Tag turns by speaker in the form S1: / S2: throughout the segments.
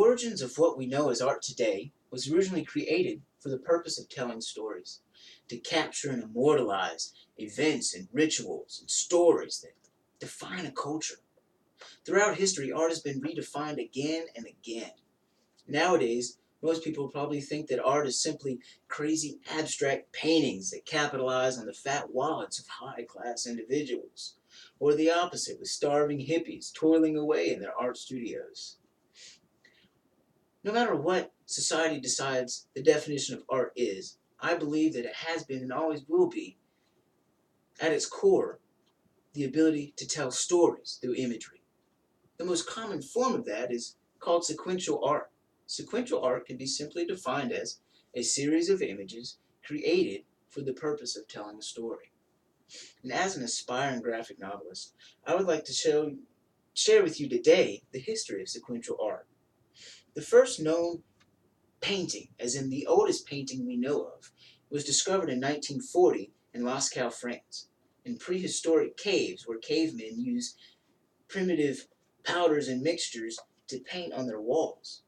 S1: origins of what we know as art today was originally created for the purpose of telling stories, to capture and immortalize events and rituals and stories that define a culture. Throughout history, art has been redefined again and again. Nowadays, most people probably think that art is simply crazy abstract paintings that capitalize on the fat wallets of high-class individuals, or the opposite, with starving hippies toiling away in their art studios. No matter what society decides the definition of art is, I believe that it has been and always will be, at its core, the ability to tell stories through imagery. The most common form of that is called sequential art. Sequential art can be simply defined as a series of images created for the purpose of telling a story. And as an aspiring graphic novelist, I would like to share with you today the history of sequential art. The first known painting, as in the oldest painting we know of, was discovered in 1940 in Lascaux, France, in prehistoric caves where cavemen used primitive powders and mixtures to paint on their walls.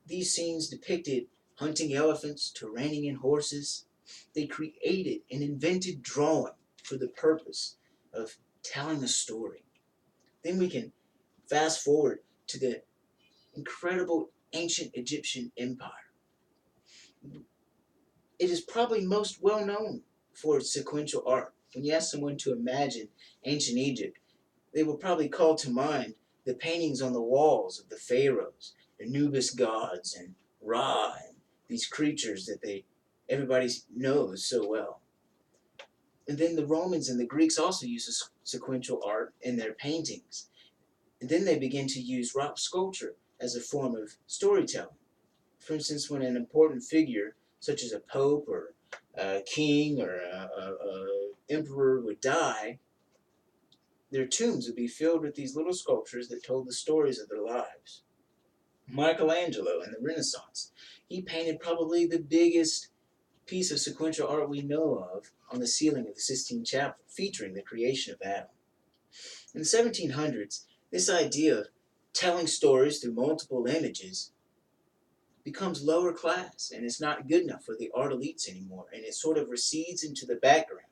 S1: These scenes depicted hunting elephants to reining in horses. They created an invented drawing for the purpose of telling a story. Then we can fast forward to the incredible ancient Egyptian empire. It is probably most well known for its sequential art. When you ask someone to imagine ancient Egypt, they will probably call to mind the paintings on the walls of the pharaohs, the Anubis gods, and Ra, and these creatures that everybody knows so well. And then the Romans and the Greeks also use sequential art in their paintings. And then they begin to use rock sculpture as a form of storytelling. For instance, when an important figure, such as a pope or a king or a emperor, would die, their tombs would be filled with these little sculptures that told the stories of their lives. Michelangelo in the Renaissance, he painted probably the biggest piece of sequential art we know of on the ceiling of the Sistine Chapel, featuring the creation of Adam. In the 1700s, this idea of telling stories through multiple images becomes lower class, and it's not good enough for the art elites anymore, and it sort of recedes into the background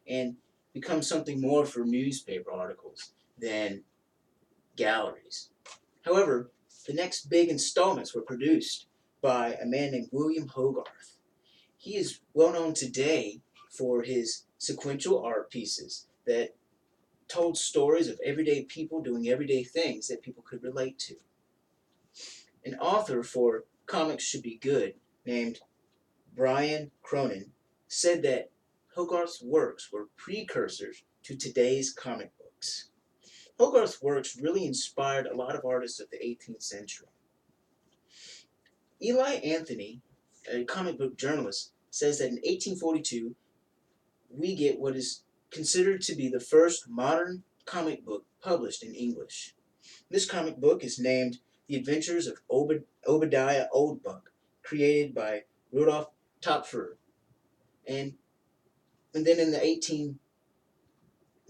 S1: and becomes something more for newspaper articles than galleries. However, the next big installments were produced by a man named William Hogarth. He is well known today for his sequential art pieces that told stories of everyday people doing everyday things that people could relate to. An author for Comics Should Be Good named Brian Cronin said that Hogarth's works were precursors to today's comic books. Hogarth's works really inspired a lot of artists of the 18th century. Eli Anthony, a comic book journalist, says that in 1842 we get what is considered to be the first modern comic book published in English. This comic book is named The Adventures of Obadiah Oldbuck, created by Rudolph Topfer. And, and then in the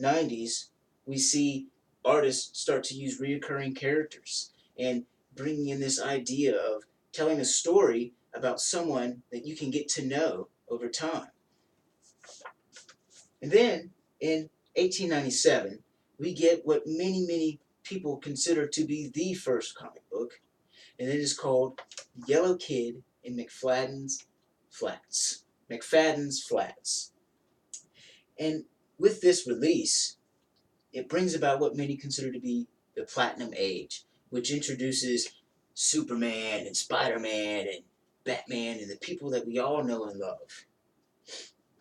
S1: 1890s, we see artists start to use reoccurring characters and bringing in this idea of telling a story about someone that you can get to know over time. And then in 1897, we get what many people consider to be the first comic book, and it is called Yellow Kid in McFadden's Flats. McFadden's Flats. And with this release, it brings about what many consider to be the Platinum Age, which introduces Superman and Spider-Man and Batman and the people that we all know and love.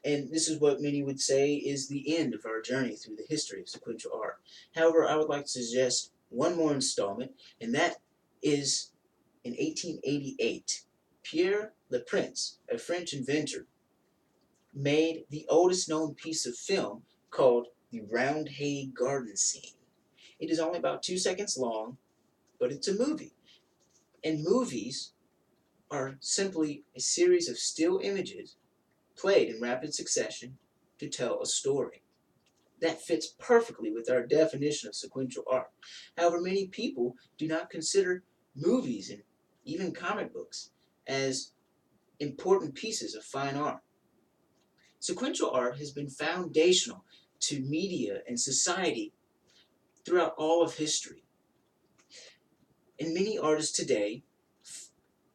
S1: And this is what many would say is the end of our journey through the history of sequential art. However, I would like to suggest one more installment, and that is in 1888. Pierre Leprince, a French inventor, made the oldest known piece of film called the Roundhay Garden Scene. It is only about 2 seconds long, but it's a movie. And movies are simply a series of still images played in rapid succession to tell a story. That fits perfectly with our definition of sequential art. However, many people do not consider movies and even comic books, as important pieces of fine art. Sequential art has been foundational to media and society throughout all of history. And many artists today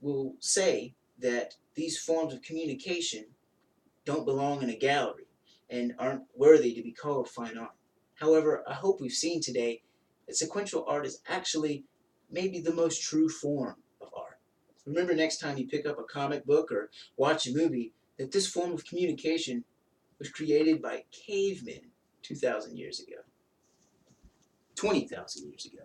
S1: will say that these forms of communication don't belong in a gallery and aren't worthy to be called fine art. However, I hope we've seen today that sequential art is actually maybe the most true form of art. Remember next time you pick up a comic book or watch a movie that this form of communication was created by cavemen 2,000 years ago, 20,000 years ago.